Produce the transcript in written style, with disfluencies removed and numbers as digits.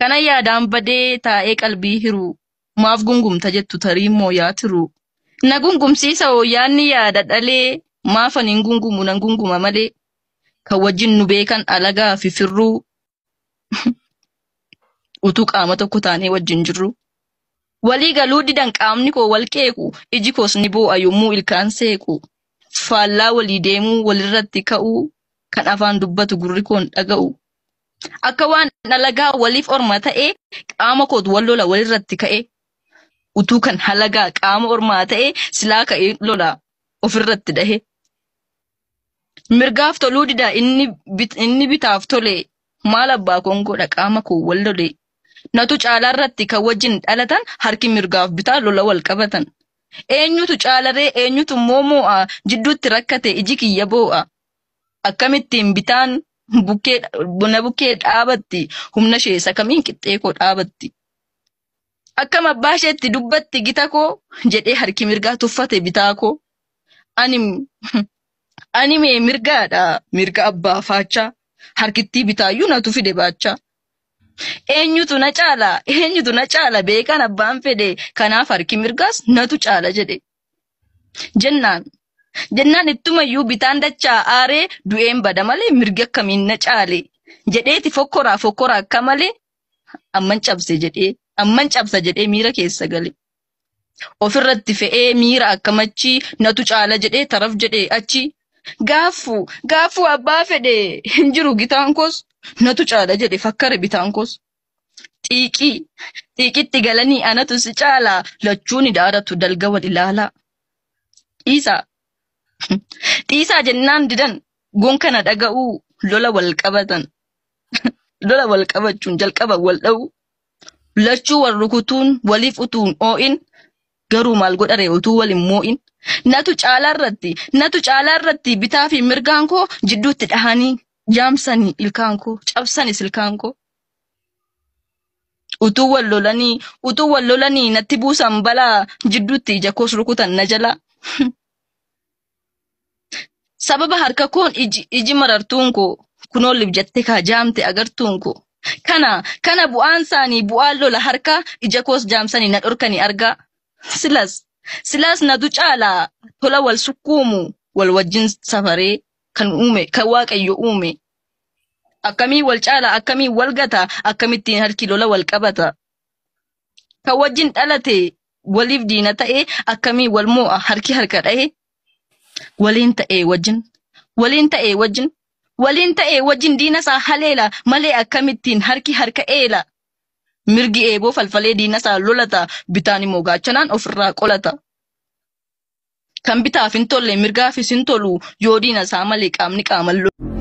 Kana yaadaan badee taa'ee qalbii hiru maaf gungumta jettu tarii immoo yaatiru. Na gungumsiisa yaanni yaada dhalee maaf ani gungumu nan gunguma malee. Kan wajjin nu beekan alagaa fi firruu utuu qaama tokko taanee wajjin jirru. Walii galuu didan qaamni koo wal qeequ iji koos ni boo'a yommuu ilkaan seequ. Faallaa walii deemuu walirratti ka'uu kan afaan dubbatu gurri koon dhaga'u. Akka waan alagaa waliif orma ta'ee qaama koot wal lola walirratti ka'e. Utuu kan halagaa qaama ormaa ta'ee silaa ka'ee lola ofirratti dhahe. Mirgaaf toluu dida inni bitaaf tole maal abbaa koon godha qaama koo wal lole. Natu caalaarratti kan wajjin dhalatan harki mirgaaf bitaa lola wal qabatan. Eenyutu caalaree eenyutu moomo'a jidduutti rakkate iji kiyya boo'a. Akkamittiin bitaan bukkee dhaabatti humna ishee sakamiin qixxee koo dhaabatti. Akkam abbaa isheetti dubbatti gita koo jedhee harki mirgaa tuffate bitaa koo. Ani mee mirgaadha mirga abbaa faachaa harkittii bitaayyuu natu fide baachaa. Eenyutu na caala beekan abbaan fedhe kanaaf harki mirgaas natu caala jedhe. Jennaan ittumayyuu bitaan dachaa aaree du'een bada malee mirga akkamiin na caale jedheeti fokkoraa akka malee amman cabsa jedhee miira keessa gale. Ofirratti fe'ee miira akka machii natu caala jedhee taraf jedhee achi. Gaaffuu abbaa fedhe hin jiru gitaan koos natu caala jedhe fakkare bitaan koos. Xiiqitti galanii anatu si caala lachuun idaaratu dalga wal ilaalaa. Dhiisaa jennaan didan gonkana dhaga'uu lola wal qabatan. Lola wal qabachuun jalqaba wal dha'u. Lachuu wal rukutuun waliif utuun oo'in garuu maal godhare utuu wal hin moo'in. Natu caalaarratti bitaa fi mirgaan koo jidduutti dhahanii jaamsanii ilkaan koo cabsanis ilkaan koo. Utuu wal lolanii natti buusan balaa jidduutti ija koos rukutan na jalaa. Sababa harka koon iji marartuun koo kunoolif jettee kaa jaamte agartuun koo. Kana bu'aan isaanii bu'aan lola harka ija koos jaamsanii na dhorkanii argaa. Silaas natu caalaa tola wal sukkuumu wal wajjin safaree kan waaqayyo uume. Akkamii wal caalaa akkamii wal gata akkamittiin harki lola wal qabata. Kan wajjin dhalate waliif diina ta'ee akkamii wal moo'a harki harka dhahe. Waliin ta'ee wajjin diina isaa haleela malee akkamittiin harki harka eela. Mirgi eeboo falfalee diina isaa lolata bitaan immoo gaachanaan ofirraa qolata. Kan bitaaf hin tolle mirgaafis hin tolu yoo diina isaa malee qaamni qaaman lolu.